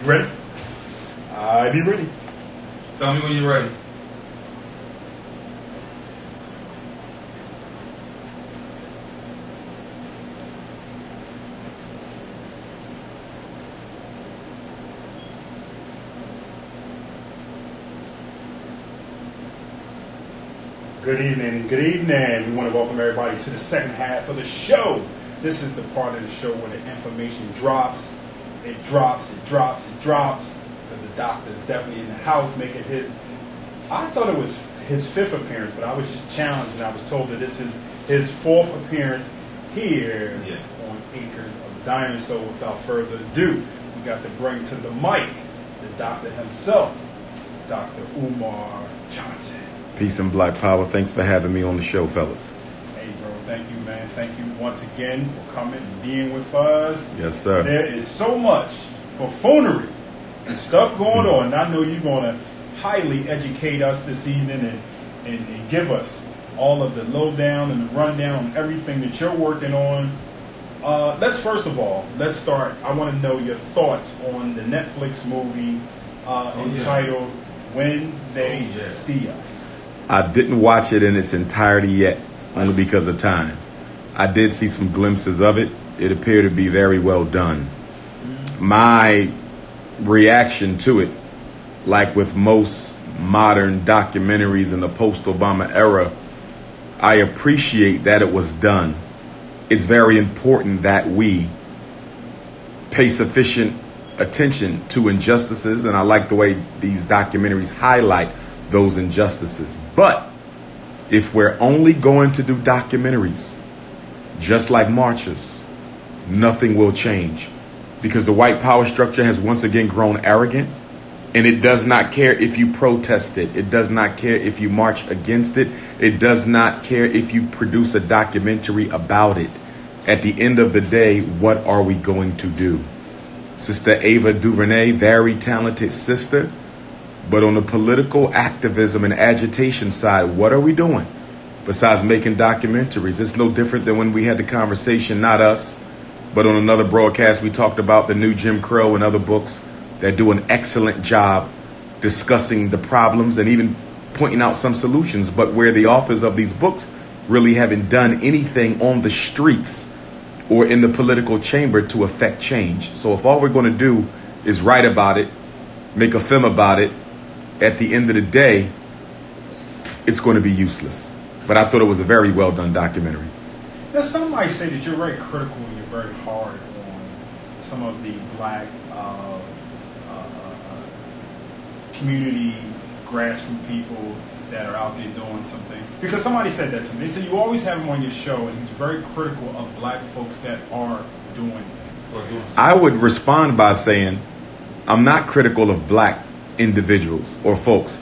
You ready? I be ready. Tell me when you're ready. Good evening. Good evening. We want to welcome everybody to the second half of the show. This is the part of the show where the information drops. It drops. Because the doctor is definitely in the house making his... I thought it was his fifth appearance, but I was just challenged and I was told that this is his fourth appearance here on Acres of Diamonds. So without further ado, we got to bring to the mic the doctor himself, Dr. Umar Johnson. Peace and black power. Thanks for having me on the show, fellas. Hey, bro. Thank you, man. Thank you once again for coming and being with us. Yes, sir. There is so much buffoonery and stuff going on. And I know you're going to highly educate us this evening and give us all of the lowdown and the rundown on everything that you're working on. Let's start. I want to know your thoughts on the Netflix movie entitled When They See Us. I didn't watch it in its entirety yet, only because of time. I did see some glimpses of it. It appeared to be very well done. My reaction to it, like with most modern documentaries in the post-Obama era, I appreciate that it was done. It's very important that we pay sufficient attention to injustices, and I like the way these documentaries highlight those injustices. But if we're only going to do documentaries just like marches, nothing will change, because the white power structure has once again grown arrogant, and it does not care if you protest it. It does not care if you march against it. It does not care if you produce a documentary about it. At the end of the day, what are we going to do? Sister Ava DuVernay, very talented sister. But on the political activism and agitation side, what are we doing besides making documentaries? It's no different than when we had the conversation, not us, but on another broadcast, we talked about the new Jim Crow and other books that do an excellent job discussing the problems and even pointing out some solutions, but where the authors of these books really haven't done anything on the streets or in the political chamber to affect change. So if all we're going to do is write about it, make a film about it, at the end of the day, it's going to be useless. But I thought it was a very well done documentary. Now, some might say that you're very critical and you're very hard on some of the black community, grassroots people that are out there doing something. Because somebody said that to me. They said you always have him on your show and he's very critical of black folks that are doing something. I would respond by saying I'm not critical of black individuals or folks.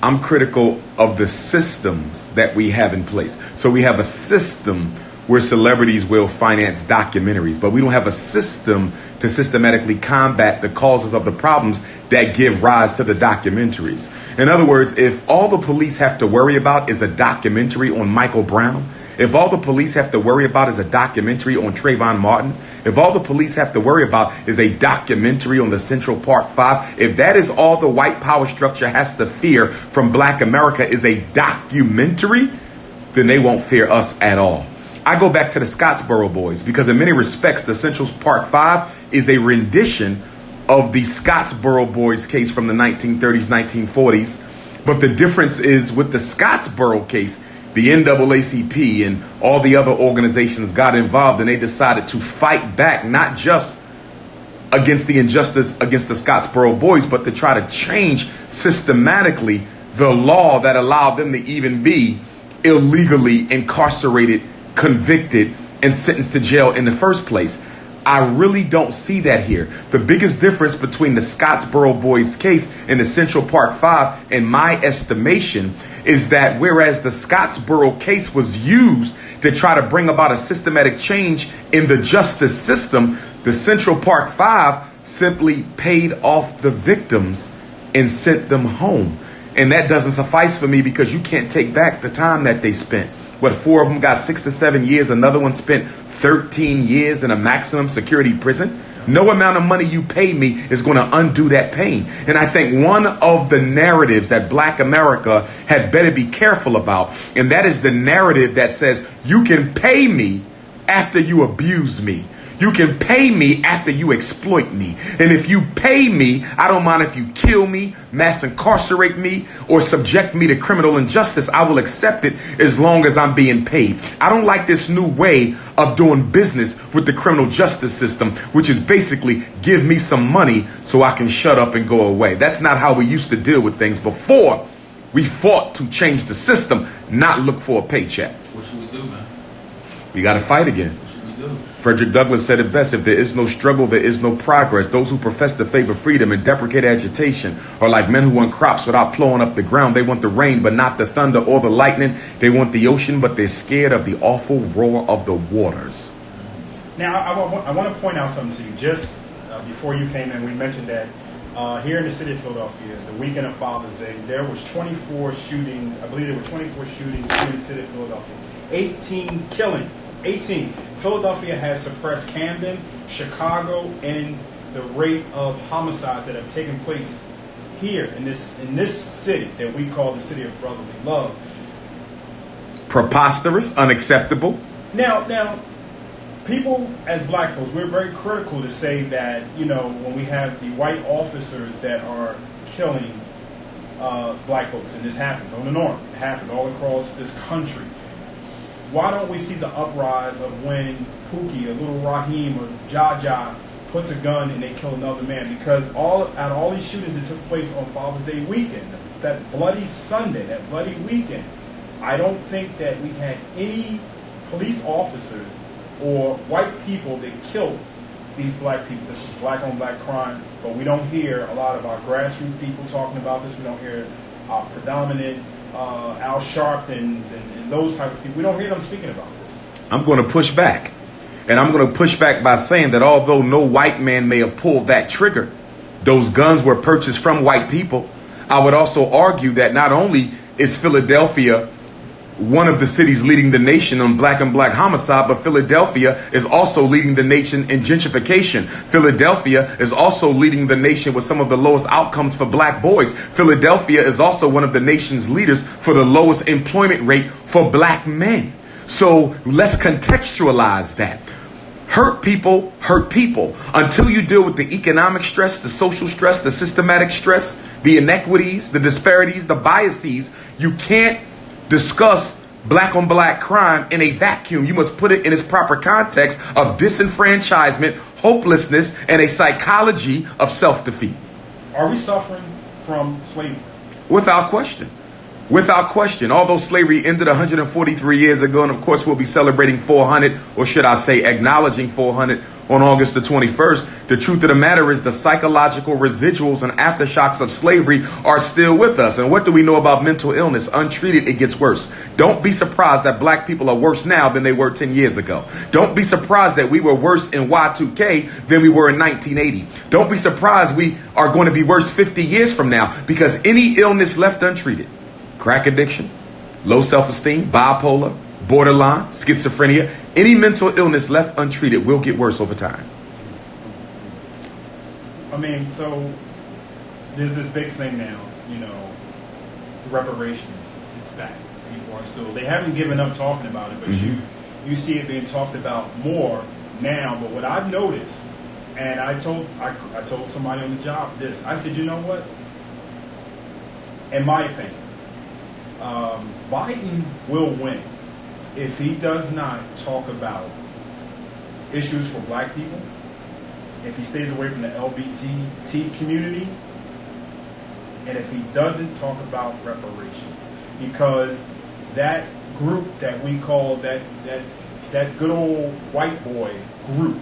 I'm critical of the systems that we have in place. So we have a system where celebrities will finance documentaries, but we don't have a system to systematically combat the causes of the problems that give rise to the documentaries. In other words, if all the police have to worry about is a documentary on Michael Brown, if all the police have to worry about is a documentary on Trayvon Martin, if all the police have to worry about is a documentary on the Central Park 5, if that is all the white power structure has to fear from black America is a documentary, then they won't fear us at all. I go back to the Scottsboro Boys because in many respects, the Central Park 5 is a rendition of the Scottsboro Boys case from the 1930s, 1940s. But the difference is with the Scottsboro case, the NAACP and all the other organizations got involved and they decided to fight back, not just against the injustice against the Scottsboro Boys, but to try to change systematically the law that allowed them to even be illegally incarcerated, convicted, and sentenced to jail in the first place. I really don't see that here. The biggest difference between the Scottsboro Boys case and the Central Park 5, in my estimation, is that whereas the Scottsboro case was used to try to bring about a systematic change in the justice system, the Central Park 5 simply paid off the victims and sent them home. And that doesn't suffice for me because you can't take back the time that they spent. What, 4 of them got 6 to 7 years. Another one spent 13 years in a maximum security prison. No amount of money you pay me is going to undo that pain. And I think one of the narratives that Black America had better be careful about, and that is the narrative that says you can pay me after you abuse me. You can pay me after you exploit me. And if you pay me, I don't mind if you kill me, mass incarcerate me, or subject me to criminal injustice. I will accept it as long as I'm being paid. I don't like this new way of doing business with the criminal justice system, which is basically give me some money so I can shut up and go away. That's not how we used to deal with things before. We fought to change the system, not look for a paycheck. What should we do, man? We got to fight again. What should we do? Frederick Douglass said it best: if there is no struggle, there is no progress. Those who profess to favor freedom and deprecate agitation are like men who want crops without plowing up the ground. They want the rain, but not the thunder or the lightning. They want the ocean, but they're scared of the awful roar of the waters. Now, I want to point out something to you. Just before you came in, we mentioned that here in the city of Philadelphia, the weekend of Father's Day, there was 24 shootings. I believe there were 24 shootings here in the city of Philadelphia. 18 killings. 18. Philadelphia has suppressed Camden, Chicago, and the rate of homicides that have taken place here in this city that we call the city of brotherly love. Preposterous, unacceptable. Now, people as Black folks, we're very critical to say that, when we have the white officers that are killing Black folks, and this happens on the north, it happens all across this country. Why don't we see the uprise of when Pookie or Little Raheem or Jaja puts a gun and they kill another man? Because all these shootings that took place on Father's Day weekend, that bloody Sunday, that bloody weekend, I don't think that we had any police officers or white people that killed these Black people. This is Black on Black crime, but we don't hear a lot of our grassroots people talking about this. We don't hear our predominant Al Sharptons and those type of people. We don't hear them speaking about this. I'm going to push back. And I'm going to push back by saying that although no white man may have pulled that trigger, those guns were purchased from white people. I would also argue that not only is Philadelphia one of the cities leading the nation on black and black homicide, but Philadelphia is also leading the nation in gentrification. Philadelphia is also leading the nation with some of the lowest outcomes for Black boys. Philadelphia is also one of the nation's leaders for the lowest employment rate for Black men. So let's contextualize that. Hurt people hurt people. Until you deal with the economic stress, the social stress, the systematic stress, the inequities, the disparities, the biases, you can't discuss black on black crime in a vacuum. You must put it in its proper context of disenfranchisement, hopelessness, and a psychology of self-defeat. Are we suffering from slavery? Without question. Without question. Although slavery ended 143 years ago, and of course we'll be celebrating 400, or should I say acknowledging 400 on August the 21st, the truth of the matter is the psychological residuals and aftershocks of slavery are still with us. And what do we know about mental illness? Untreated, it gets worse. Don't be surprised that Black people are worse now than they were 10 years ago. Don't be surprised that we were worse in Y2K than we were in 1980. Don't be surprised we are going to be worse 50 years from now, because any illness left untreated, crack addiction, low self-esteem, bipolar, borderline, schizophrenia, any mental illness left untreated will get worse over time. I mean, so there's this big thing now, reparations. It's back. People are still, they haven't given up talking about it, but you see it being talked about more now. But what I've noticed, and I told somebody on the job this, I said, you know what? In my opinion, Biden will win if he does not talk about issues for Black people, if he stays away from the LGBT community, and if he doesn't talk about reparations. Because that group that we call that good old white boy group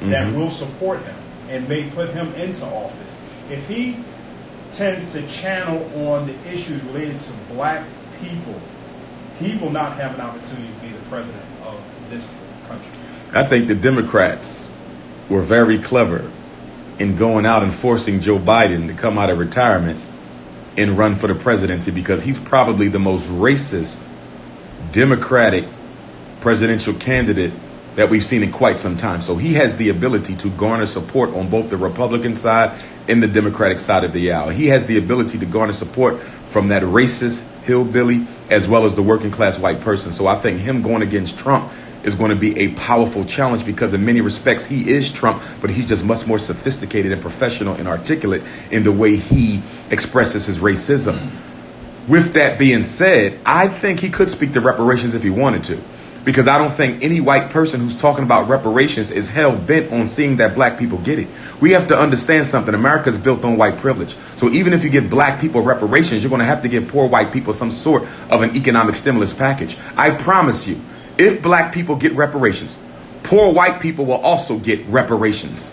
that will support him and may put him into office, if he tends to channel on the issues related to Black people, he will not have an opportunity to be the president of this country. I think the Democrats were very clever in going out and forcing Joe Biden to come out of retirement and run for the presidency, because he's probably the most racist Democratic presidential candidate that we've seen in quite some time. So he has the ability to garner support on both the Republican side and the Democratic side of the aisle. He has the ability to garner support from that racist hillbilly as well as the working class white person. So I think him going against Trump is going to be a powerful challenge, because in many respects he is Trump, but he's just much more sophisticated and professional and articulate in the way he expresses his racism. With that being said, I think he could speak to reparations if he wanted to, because I don't think any white person who's talking about reparations is hell bent on seeing that black people get it. We have to understand something. America is built on white privilege. So even if you give black people reparations, you're going to have to give poor white people some sort of an economic stimulus package. I promise you, if black people get reparations, poor white people will also get reparations.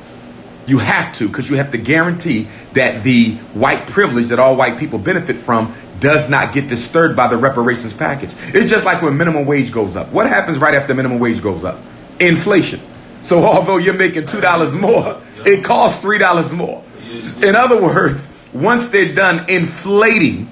You have to, because you have to guarantee that the white privilege that all white people benefit from does not get disturbed by the reparations package. It's just like when minimum wage goes up. What happens right after minimum wage goes up? Inflation. So although you're making $2 more, it costs $3 more. In other words, once they're done inflating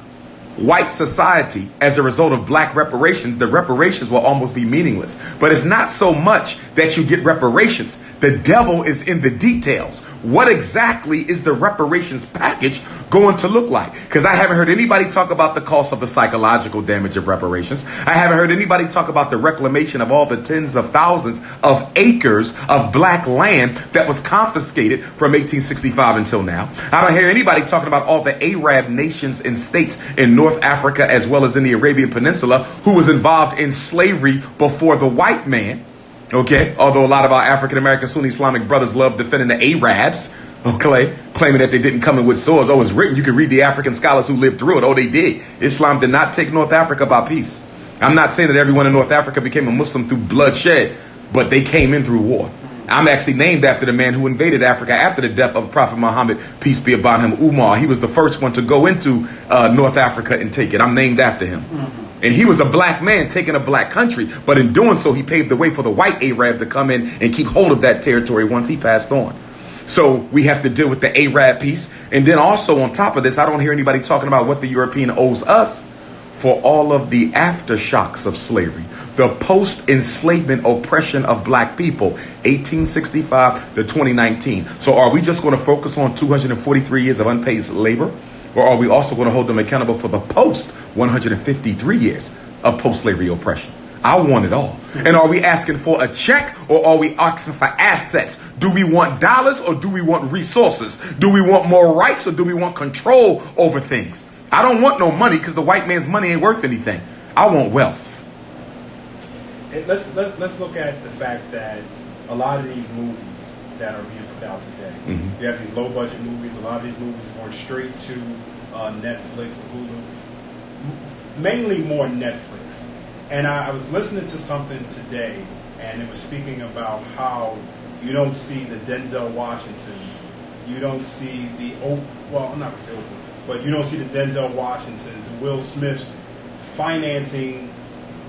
white society as a result of black reparations, the reparations will almost be meaningless. But it's not so much that you get reparations. The devil is in the details. What exactly is the reparations package going to look like? Because I haven't heard anybody talk about the cost of the psychological damage of reparations. I haven't heard anybody talk about the reclamation of all the tens of thousands of acres of black land that was confiscated from 1865 until now. I don't hear anybody talking about all the Arab nations and states in North Africa as well as in the Arabian Peninsula who was involved in slavery before the white man. Okay, although a lot of our African-American Sunni Islamic brothers love defending the Arabs, okay, claiming that they didn't come in with swords. Oh, it's written. You can read the African scholars who lived through it. Oh, they did. Islam did not take North Africa by peace. I'm not saying that everyone in North Africa became a Muslim through bloodshed, but they came in through war. I'm actually named after the man who invaded Africa after the death of Prophet Muhammad, peace be upon him, Umar. He was the first one to go into North Africa and take it. I'm named after him. And he was a black man taking a black country. But in doing so, he paved the way for the white Arab to come in and keep hold of that territory once he passed on. So we have to deal with the Arab piece. And then also on top of this, I don't hear anybody talking about what the European owes us for all of the aftershocks of slavery, the post-enslavement oppression of black people, 1865 to 2019. So are we just going to focus on 243 years of unpaid labor? Or are we also going to hold them accountable for the post 153 years of post-slavery oppression? I want it all. And are we asking for a check or are we asking for assets? Do we want dollars or do we want resources? Do we want more rights or do we want control over things? I don't want no money because the white man's money ain't worth anything. I want wealth. Let's look at the fact that a lot of these movies that are being put out today, you have these low-budget movies. A lot of these movies are going straight to Netflix or Hulu. Mainly more Netflix. And I was listening to something today, and it was speaking about how you don't see the Denzel Washingtons, you don't see the I'm not going to say Oprah, but you don't see the Denzel Washingtons, the Will Smiths financing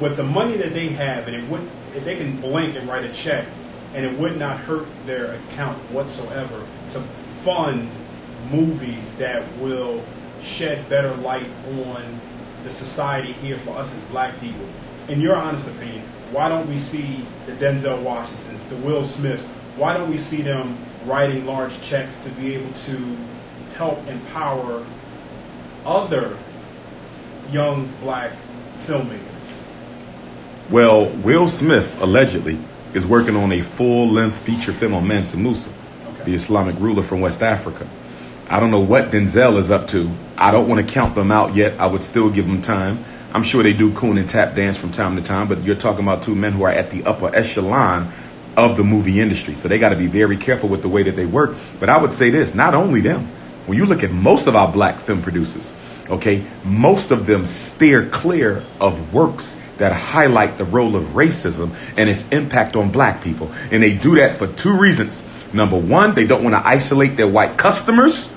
with the money that they have, and if they can blink and write a check, and it would not hurt their account whatsoever to fund movies that will shed better light on the society here for us as black people. In your honest opinion, why don't we see the Denzel Washingtons, the Will Smiths, why don't we see them writing large checks to be able to help empower other young black filmmakers? Well, Will Smith allegedly is working on a full-length feature film on Mansa Musa, the Islamic ruler from West Africa. I don't know what Denzel is up to. I don't want to count them out yet. I would still give them time. I'm sure they do coon and tap dance from time to time, but you're talking about two men who are at the upper echelon of the movie industry. So they got to be very careful with the way that they work. But I would say this, not only them. When you look at most of our black film producers, okay, most of them steer clear of works that highlight the role of racism and its impact on black people. And they do that for two reasons. Number one, they don't want to isolate their white customers.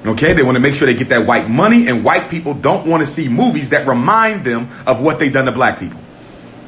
Okay, they want to make sure they get that white money, and white people don't want to see movies that remind them of what they done to black people.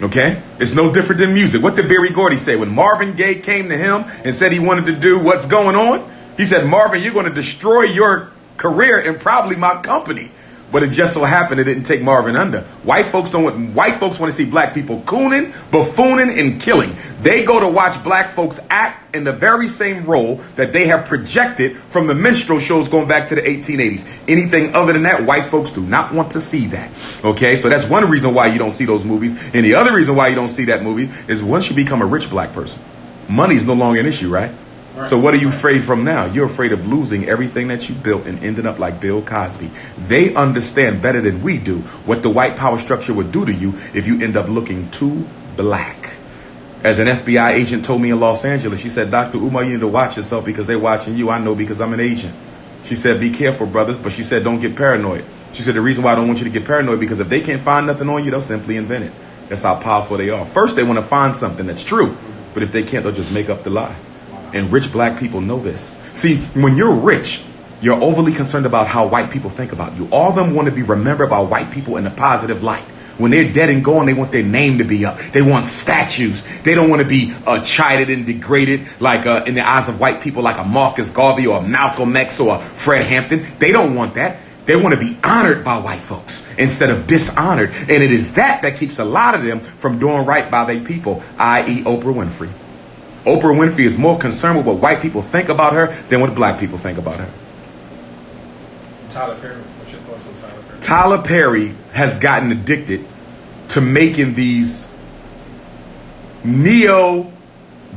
Okay, it's no different than music. What did Berry Gordy say when Marvin Gaye came to him and said he wanted to do What's Going On? He said, Marvin, you're going to destroy your career and probably my company. but it just so happened it didn't take Marvin under. White folks want to see black people cooning, buffooning, and killing. They go to watch black folks act in the very same role that they have projected from the minstrel shows going back to the 1880s. Anything other than that, white folks do not want to see that. Okay, so that's one reason why you don't see those movies. And the other reason why you don't see that movie is once you become a rich black person, money is no longer an issue, right? So what are you afraid from now? You're afraid of losing everything that you built and ending up like Bill Cosby. They understand better than we do what the white power structure would do to you if you end up looking too black. As an FBI agent told me in Los Angeles, she said, Dr. Umar, you need to watch yourself because they're watching you. I know because I'm an agent. She said, be careful, brothers. But she said, don't get paranoid. She said, the reason why I don't want you to get paranoid because if they can't find nothing on you, they'll simply invent it. That's how powerful they are. First, they want to find something that's true. But if they can't, they'll just make up the lie. And rich black people know this. See, when you're rich, you're overly concerned about how white people think about you. All of them want to be remembered by white people in a positive light. When they're dead and gone, they want their name to be up. They want statues. They don't want to be chided and degraded like in the eyes of white people like a Marcus Garvey or a Malcolm X or a Fred Hampton. They don't want that. They want to be honored by white folks instead of dishonored. And it is that keeps a lot of them from doing right by their people, i.e. Oprah Winfrey. Oprah Winfrey is more concerned with what white people think about her than what black people think about her. Tyler Perry, what's your thoughts on Tyler Perry? Tyler Perry has gotten addicted to making these neo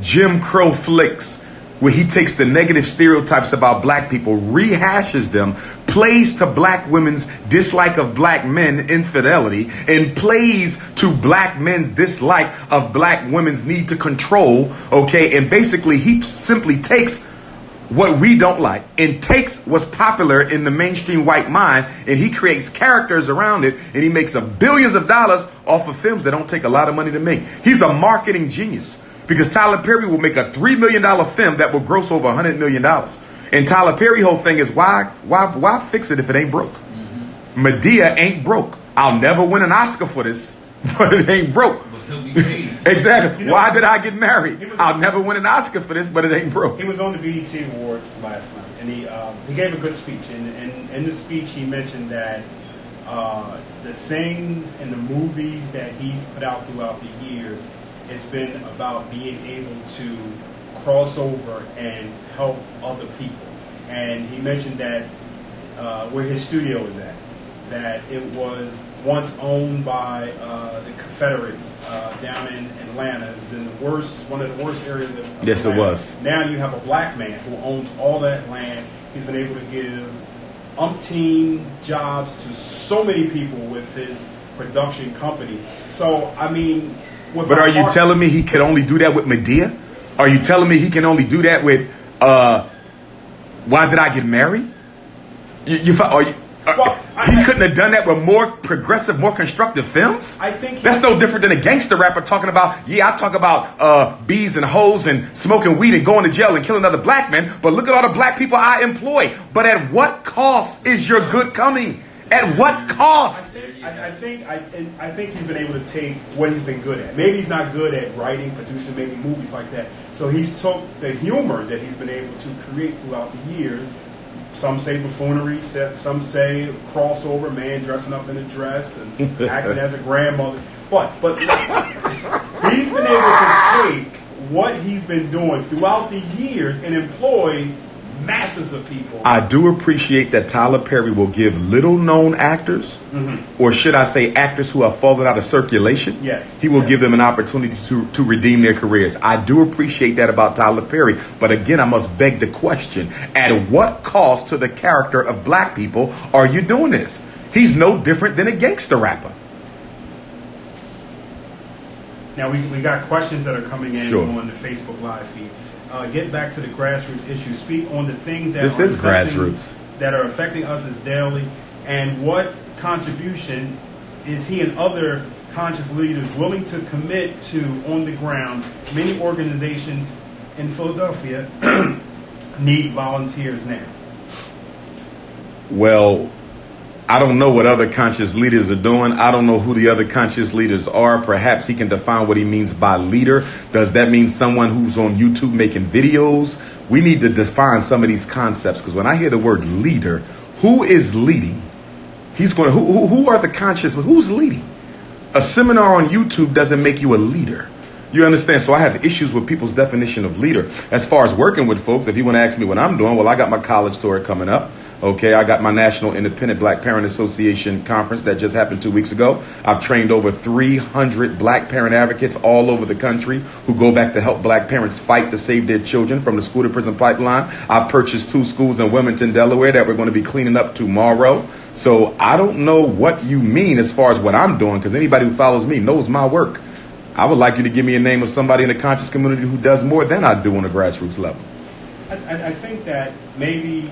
Jim Crow flicks where he takes the negative stereotypes about black people, rehashes them, plays to black women's dislike of black men, infidelity, and plays to black men's dislike of black women's need to control, okay? And basically he simply takes what we don't like and takes what's popular in the mainstream white mind and he creates characters around it and he makes billions of dollars off of films that don't take a lot of money to make. He's a marketing genius. Because Tyler Perry will make a $3 million film that will gross over $100 million. And Tyler Perry's whole thing is why fix it if it ain't broke? Mm-hmm. Medea ain't broke. I'll never win an Oscar for this, but it ain't broke. But he'll be paid. Exactly. You know, why did I get married? I'll never win an Oscar for this, but it ain't broke. He was on the BET Awards last night, and he gave a good speech. And in the speech, he mentioned that the things and the movies that he's put out throughout the years, it's been about being able to cross over and help other people. And he mentioned that where his studio is at, that it was once owned by the Confederates down in Atlanta. It was in one of the worst areas of yes, Atlanta. It was. Now you have a black man who owns all that land. He's been able to give umpteen jobs to so many people with his production company. So, I mean... But are you telling me he could only do that with Medea? Are you telling me he can only do that with Why Did I Get Married? He couldn't have done that with more progressive, more constructive films? I think that's no different than a gangster rapper talking about, I talk about bees and hoes and smoking weed and going to jail and killing other black men, but look at all the black people I employ. But at what cost is your good coming? At what cost? I think he's been able to take what he's been good at. Maybe he's not good at writing, producing, maybe movies like that. So he's took the humor that he's been able to create throughout the years. Some say buffoonery, some say crossover, man dressing up in a dress and acting as a grandmother. But he's been able to take what he's been doing throughout the years and employ masses of people. I do appreciate that Tyler Perry will give little-known actors, or should I say actors who have fallen out of circulation, he will give them an opportunity to redeem their careers. I do appreciate that about Tyler Perry. But again, I must beg the question, at what cost to the character of black people are you doing this? He's no different than a gangster rapper. Now, we got questions that are coming in on the Facebook Live feed. Get back to the grassroots issue. Speak on the things that that are affecting us as daily, and what contribution is he and other conscious leaders willing to commit to on the ground? Many organizations in Philadelphia need volunteers now. Well, I don't know what other conscious leaders are doing. I don't know who the other conscious leaders are. Perhaps he can define what he means by leader. Does that mean someone who's on YouTube making videos? We need to define some of these concepts, because when I hear the word leader, who is leading? He's going to, who are the conscious, who's leading? A seminar on YouTube doesn't make you a leader. You understand? So I have issues with people's definition of leader. As far as working with folks, if you want to ask me what I'm doing, well, I got my college tour coming up. Okay, I got my National Independent Black Parent Association conference that just happened 2 weeks ago. I've trained over 300 black parent advocates all over the country who go back to help black parents fight to save their children from the school to prison pipeline. I've purchased 2 schools in Wilmington, Delaware that we're going to be cleaning up tomorrow. So I don't know what you mean as far as what I'm doing, because anybody who follows me knows my work. I would like you to give me a name of somebody in the conscious community who does more than I do on a grassroots level. I think that maybe,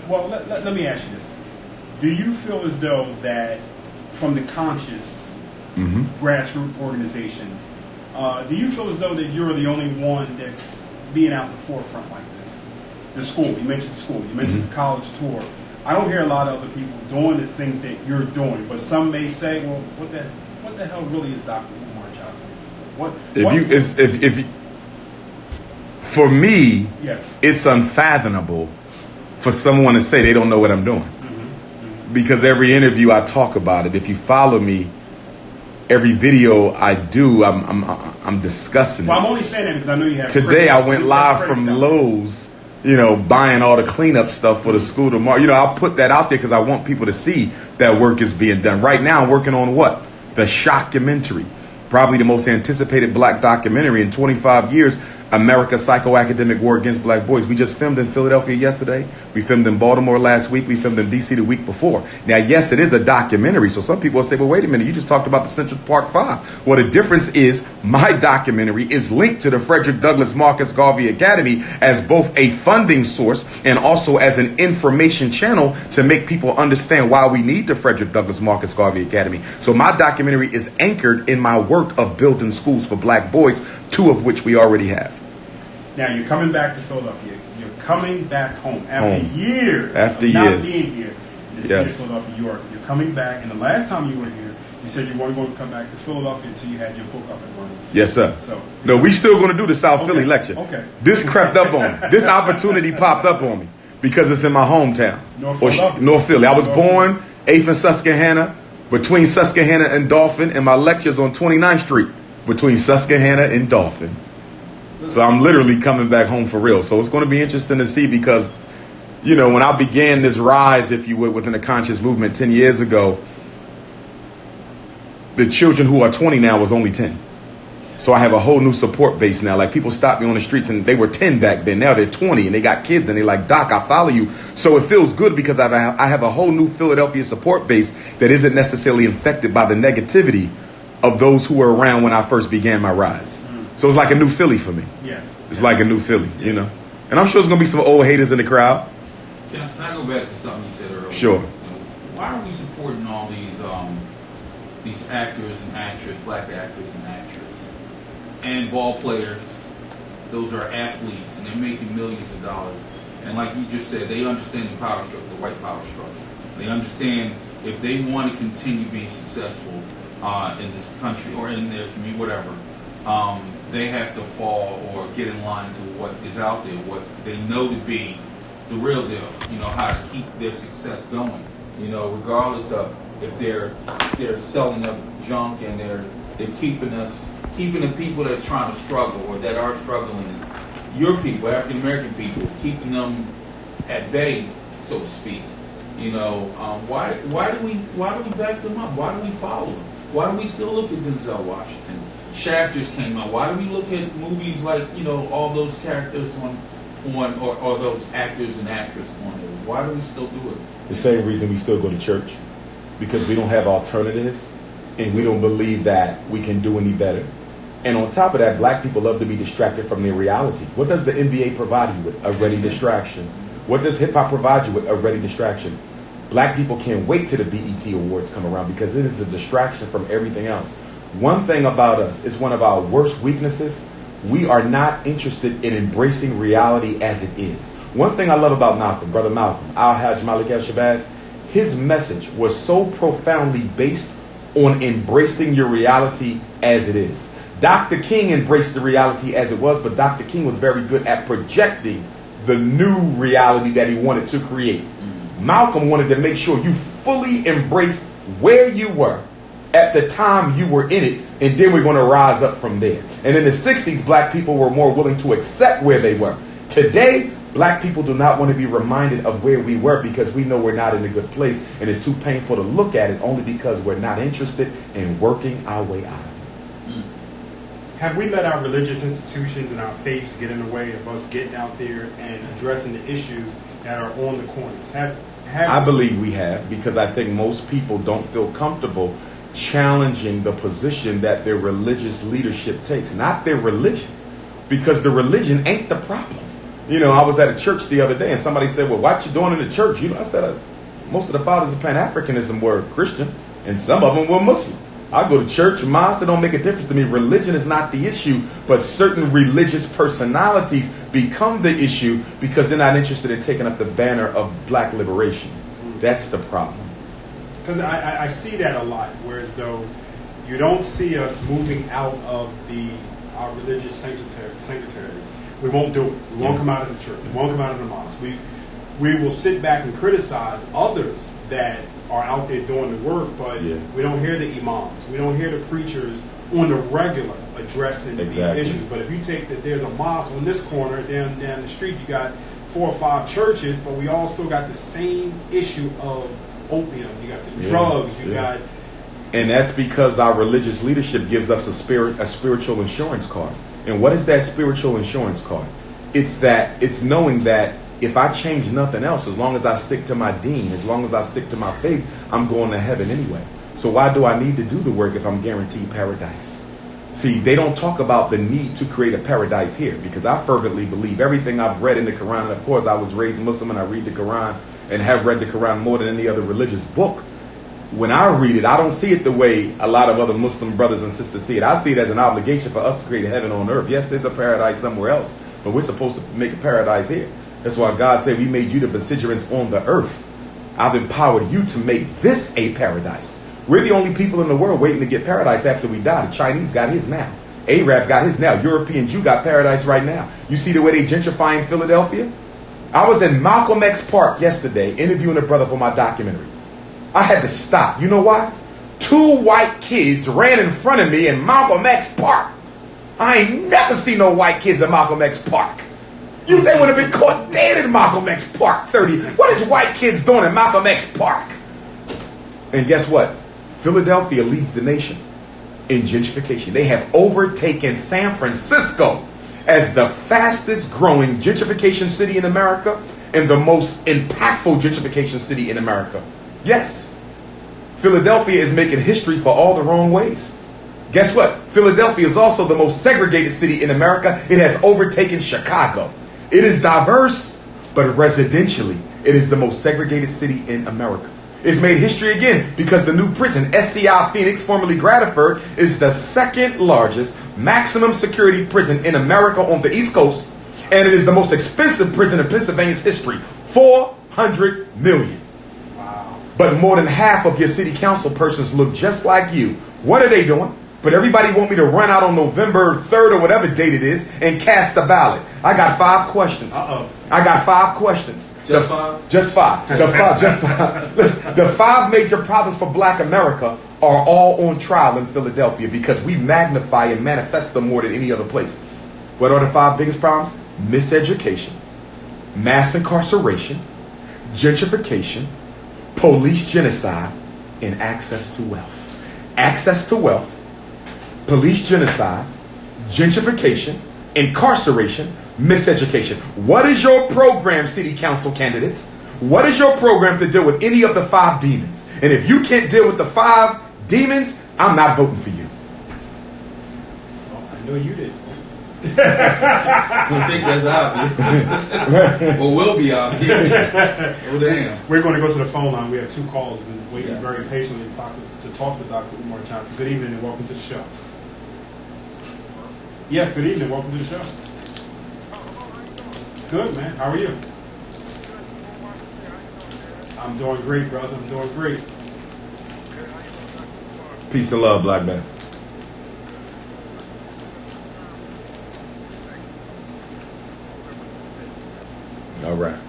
well, let me ask you this. Do you feel as though that from the conscious grassroots organizations, do you feel as though that you're the only one that's being out in the forefront like this? The school, you mentioned school, you mentioned the college tour. I don't hear a lot of other people doing the things that you're doing, but some may say, well, what the hell really is Dr. Umar Johnson? For me, yes, it's unfathomable for someone to say they don't know what I'm doing. Because every interview I talk about it. If you follow me, every video I do, I'm discussing it. Well, I'm only saying that because I know you have. Today I went live from Lowe's, buying all the cleanup stuff for the school tomorrow. I'll put that out there because I want people to see that work is being done. Right now I'm working on what? The Shockumentary. Probably the most anticipated black documentary in 25 years, America's Psychoacademic War Against Black Boys. We just filmed in Philadelphia yesterday. We filmed in Baltimore last week. We filmed in D.C. the week before. Now, yes, it is a documentary. So some people will say, well, wait a minute. You just talked about the Central Park 5. Well, the difference is my documentary is linked to the Frederick Douglass Marcus Garvey Academy as both a funding source and also as an information channel to make people understand why we need the Frederick Douglass Marcus Garvey Academy. So my documentary is anchored in my work of building schools for black boys, 2 of which we already have. Now you're coming back to Philadelphia. You're coming back home after years of not being here in the city of Yes. Philadelphia. You're coming back, and the last time you were here, you said you weren't going to come back to Philadelphia until you had your book up and running. Yes, sir. So No, we still going to do the South Philly lecture. Okay. This crept up on me. This opportunity popped up on me because it's in my hometown. North Philly. I was born 8th and Susquehanna, between Susquehanna and Dolphin, and my lecture's on 29th Street, between Susquehanna and Dolphin. So I'm literally coming back home for real. So it's going to be interesting to see because, when I began this rise, if you would, within the conscious movement 10 years ago, the children who are 20 now was only 10. So I have a whole new support base now. Like people stop me on the streets and they were 10 back then. Now they're 20 and they got kids and they're like, Doc, I follow you. So it feels good because I have a whole new Philadelphia support base that isn't necessarily infected by the negativity of those who were around when I first began my rise. So it's like a new Philly for me. Yeah. It's like a new Philly, And I'm sure there's going to be some old haters in the crowd. Can I go back to something you said earlier? Sure. Why are we supporting all these actors and actresses, black actors and actresses, and ball players? Those are athletes, and they're making millions of dollars. And like you just said, they understand the power struggle, the white power struggle. They understand if they want to continue being successful in this country or in their community, whatever, they have to fall or get in line to what is out there, what they know to be the real deal. How to keep their success going. Regardless of if they're selling us junk and they're keeping the people that's trying to struggle or that are struggling, your people, African American people, keeping them at bay, so to speak. Why do we back them up? Why do we follow them? Why do we still look at Denzel Washington? Shaft just came out. Why do we look at movies like all those characters or those actors and actresses on there? Why do we still do it? The same reason we still go to church, because we don't have alternatives and we don't believe that we can do any better. And on top of that, black people love to be distracted from their reality. What does the NBA provide you with? A ready distraction. What does hip hop provide you with? A ready distraction. Black people can't wait till the BET Awards come around because it is a distraction from everything else. One thing about us, it's one of our worst weaknesses. We are not interested in embracing reality as it is. One thing I love about Malcolm, Brother Malcolm, Al-Hajj Malik El-Shabazz, his message was so profoundly based on embracing your reality as it is. Dr. King embraced the reality as it was, but Dr. King was very good at projecting the new reality that he wanted to create. Malcolm wanted to make sure you fully embrace where you were at the time you were in it, and then we're going to rise up from there. And in the 60s, black people were more willing to accept where they were. Today, black people do not want to be reminded of where we were because we know we're not in a good place, and it's too painful to look at it only because we're not interested in working our way out of it. Have we let our religious institutions and our faiths get in the way of us getting out there and addressing the issues that are on the corners? I believe we have, because I think most people don't feel comfortable challenging the position that their religious leadership takes, not their religion, because the religion ain't the problem. You know, I was at a church the other day and somebody said, well, what you doing in the church? You know, I said, most of the fathers of Pan-Africanism were Christian and some of them were Muslim. I go to church, mosques, it don't make a difference to me. Religion is not the issue, but certain religious personalities become the issue because they're not interested in taking up the banner of black liberation. That's the problem. Because I see that a lot, whereas though you don't see us moving out of our religious sanctuaries. We won't do it. We won't come out of the church. We won't come out of the mosque. We will sit back and criticize others that are out there doing the work, but we don't hear the imams. We don't hear the preachers on the regular addressing these issues. But if you take that there's a mosque on this corner, down the street you got 4 or 5 churches, but we all still got the same issue of opium. You got the drugs. You got... And that's because our religious leadership gives us a spiritual insurance card. And what is that spiritual insurance card? It's knowing that if I change nothing else, as long as I stick to my deen, as long as I stick to my faith, I'm going to heaven anyway. So why do I need to do the work if I'm guaranteed paradise? See, they don't talk about the need to create a paradise here, because I fervently believe everything I've read in the Quran. And of course, I was raised Muslim and I read the Quran and have read the Quran more than any other religious book. When I read it, I don't see it the way a lot of other Muslim brothers and sisters see it. I see it as an obligation for us to create a heaven on earth. Yes, there's a paradise somewhere else, but we're supposed to make a paradise here. That's why God said we made you the vicegerents on the earth. I've empowered you to make this a paradise. We're the only people in the world waiting to get paradise after we die. The Chinese got his now. Arab got his now. Europeans, you got paradise right now. You see the way they gentrifying Philadelphia? I was in Malcolm X Park yesterday interviewing a brother for my documentary. I had to stop. You know why? 2 white kids ran in front of me in Malcolm X Park. I ain't never seen no white kids in Malcolm X Park. They would have been caught dead in Malcolm X Park 30. What is white kids doing in Malcolm X Park? And guess what? Philadelphia leads the nation in gentrification. They have overtaken San Francisco as the fastest growing gentrification city in America and the most impactful gentrification city in America. Yes, Philadelphia is making history for all the wrong ways. Guess what? Philadelphia is also the most segregated city in America. It has overtaken Chicago. It is diverse, but residentially, it is the most segregated city in America. It's made history again because the new prison, SCI Phoenix, formerly Gradford, is the second largest maximum security prison in America on the East Coast, and it is the most expensive prison in Pennsylvania's history, $400 million. Wow. But more than half of your city council persons look just like you. What are they doing? But everybody want me to run out on November 3rd or whatever date it is and cast the ballot. I got 5 questions. I got 5 questions. Just 5? Just 5. Just 5. Listen, the 5 major problems for black America are all on trial in Philadelphia because we magnify and manifest them more than any other place. What are the 5 biggest problems? Miseducation, mass incarceration, gentrification, police genocide, and access to wealth. Access to wealth, police genocide, gentrification, incarceration, miseducation. What is your program, city council candidates? What is your program to deal with any of the 5 demons? And if you can't deal with the 5 demons, I'm not voting for you. Oh, I know you did. I think that's obvious. Or will be obvious. Oh, damn. We're going to go to the phone line. We have 2 calls. We've been waiting very patiently to talk to Dr. Umar Johnson. Good evening and welcome to the show. Yes, good evening. Welcome to the show. Good, man. How are you? I'm doing great, brother. I'm doing great. Peace and love, black man. All right.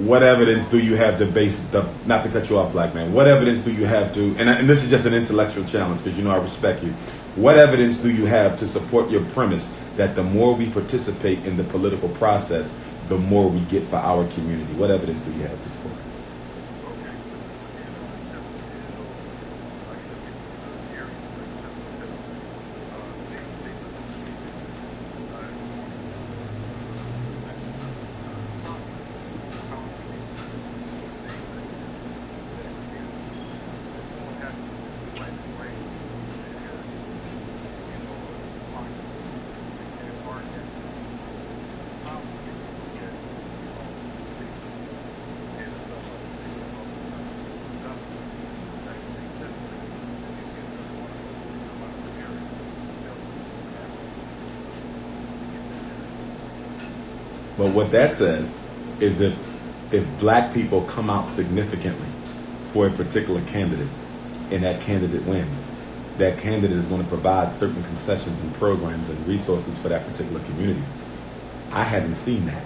what evidence do you have to base the, not to cut you off, black man, what evidence do you have to, and this is just an intellectual challenge because you know I respect you, what evidence do you have to support your premise that the more we participate in the political process, the more we get for our community? What evidence do you have to support? But what that says is if black people come out significantly for a particular candidate and that candidate wins, that candidate is going to provide certain concessions and programs and resources for that particular community. I haven't seen that.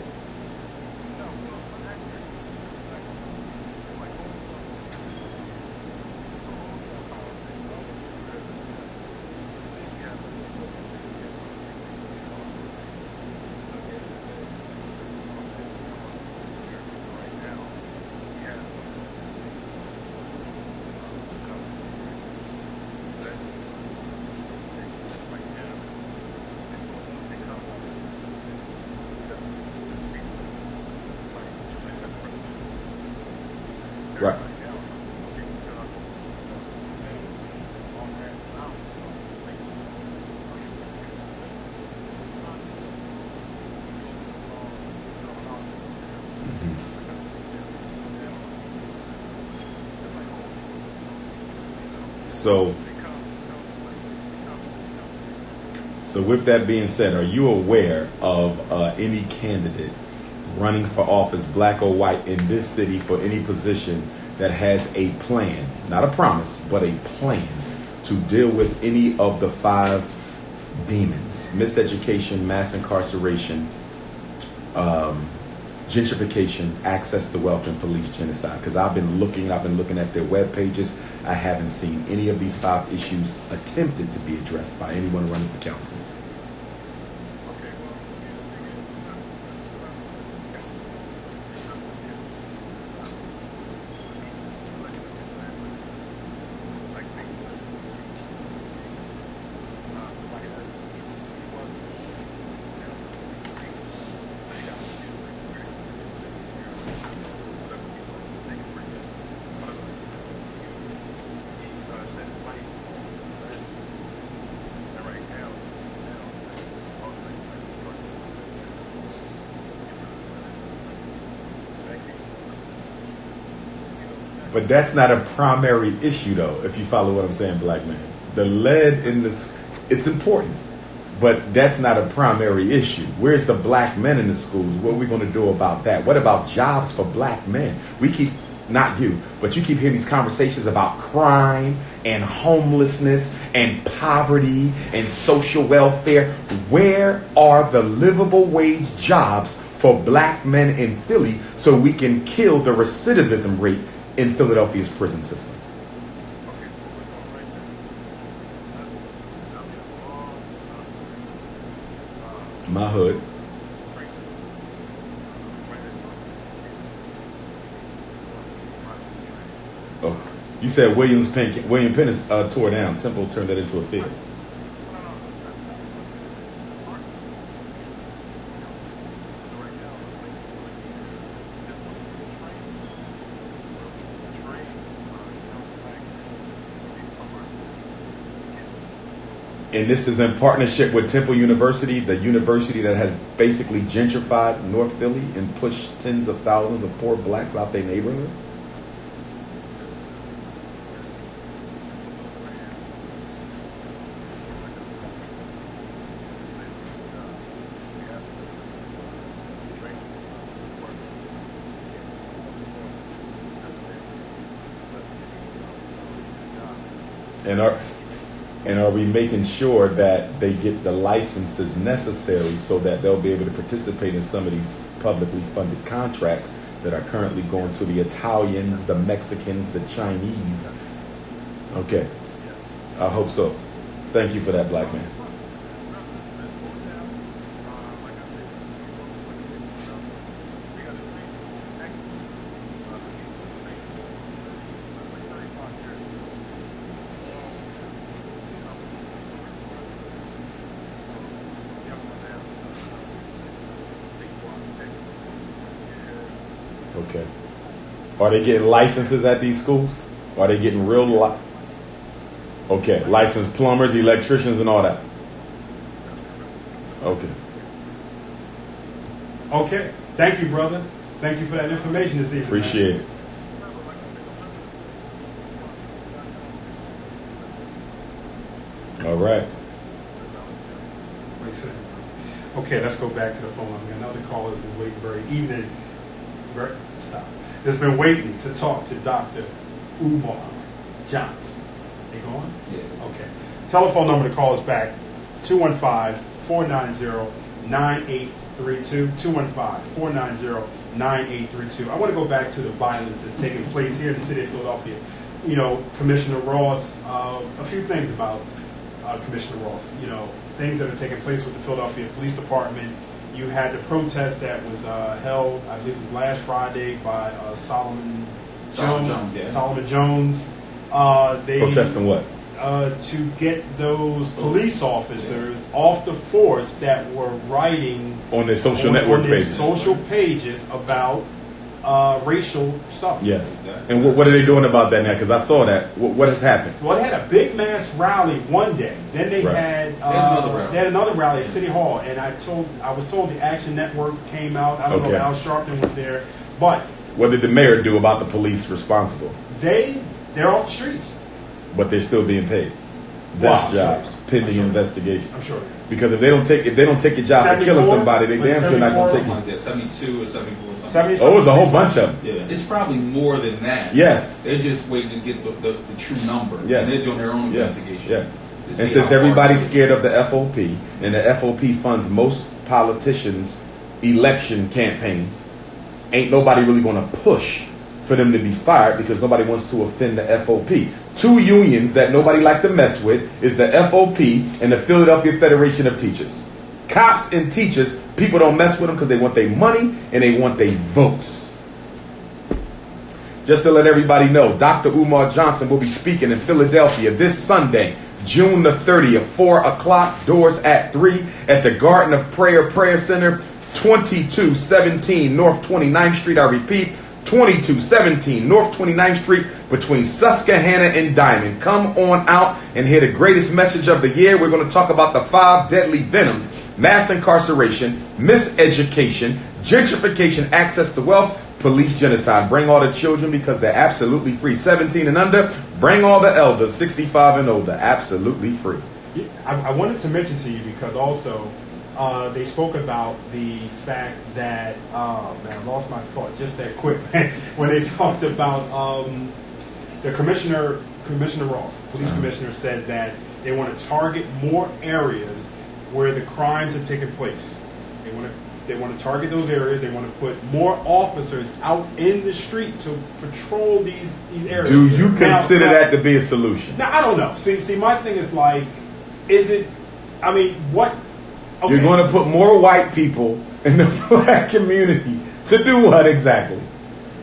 Right. So with that being said, are you aware of any candidate running for office, black or white, in this city for any position that has a plan, not a promise, but a plan to deal with any of the 5 demons: miseducation, mass incarceration, gentrification, access to wealth, and police genocide? Because I've been looking at their web pages. I haven't seen any of these 5 issues attempted to be addressed by anyone running for council. But that's not a primary issue, though, if you follow what I'm saying, black man. The lead in this, it's important, but that's not a primary issue. Where's the black men in the schools? What are we going to do about that? What about jobs for black men? We keep, not you, but you keep hearing these conversations about crime and homelessness and poverty and social welfare. Where are the livable wage jobs for black men in Philly so we can kill the recidivism rate in Philadelphia's prison system? My hood. Oh, you said William Penn is tore down. Temple turned that into a field. And this is in partnership with Temple University, the university that has basically gentrified North Philly and pushed tens of thousands of poor blacks out their neighborhood. And are we making sure that they get the licenses necessary so that they'll be able to participate in some of these publicly funded contracts that are currently going to the Italians, the Mexicans, the Chinese. Okay. I hope so. Thank you for that, black man. Okay. Are they getting licenses at these schools? Are they getting real Okay, licensed plumbers, electricians, and all that. Okay. Okay. Thank you, brother. Thank you for that information this evening. Appreciate it. All right. Wait a second. Okay, let's go back to the phone. I mean, another caller has been waiting very evening. Stop. Has been waiting to talk to Dr. Umar Johnson. They going? Yeah. Okay. Telephone number to call us back, 215-490-9832. 215-490-9832. I want to go back to the violence that's taking place here in the city of Philadelphia. You know, Commissioner Ross, a few things about Commissioner Ross. You know, things that are taking place with the Philadelphia Police Department. You had the protest that was held, I believe it was last Friday, by Solomon Jones. Yeah. Solomon Jones. They Protesting what? To get those police officers off the force that were writing On their social network on their pages. social pages about racial stuff. Yes. And what are they doing about that now? Because I saw that. What has happened? Well, they had a big mass rally one day. Then they Right. had they had another rally at City Hall, and I was told the Action Network came out. I don't know if Al Sharpton was there, but What did the mayor do about the police responsible? they're off the streets. But they're still being paid. Desk Wow. jobs, pending investigation. I'm sure. Because if they don't take your job for killing 74? somebody, they damn sure not going to take Like it. that, 72 or 74 or something. 70 Oh, it was a whole bunch of them. Yeah, it's probably more than that. Yes. They're just waiting to get the true number. Yes. And they're doing their own Yes. investigation. Yes. to And see since how everybody's far- scared of the FOP, and the FOP funds most politicians' election campaigns, ain't nobody really going to push for them to be fired because nobody wants to offend the FOP. Two unions that nobody like to mess with is the FOP and the Philadelphia Federation of Teachers. Cops and teachers, people don't mess with them because they want their money and they want their votes. Just to let everybody know, Dr. Umar Johnson will be speaking in Philadelphia this Sunday, June the 30th, 4 o'clock, doors at 3 at the Garden of Prayer Center, 2217 North 29th Street. I repeat, 2217 North 29th Street between Susquehanna and Diamond. Come on out and hear the greatest message of the year. We're going to talk about the 5 deadly venoms: mass incarceration, miseducation, gentrification, access to wealth, police genocide. Bring all the children because they're absolutely free. 17 and under. Bring all the elders, 65 and older. Absolutely free. Yeah, I wanted to mention to you because also they spoke about the fact that man, I lost my thought just that quick when they talked about the commissioner Ross, police commissioner, said that they want to target more areas where the crimes are taking place. They want to target those areas. They want to put more officers out in the street to patrol these areas. Do you consider that to be a solution? Now I don't know. See, my thing is like, is it? I mean, what? Okay. You're going to put more white people in the black community to do what exactly?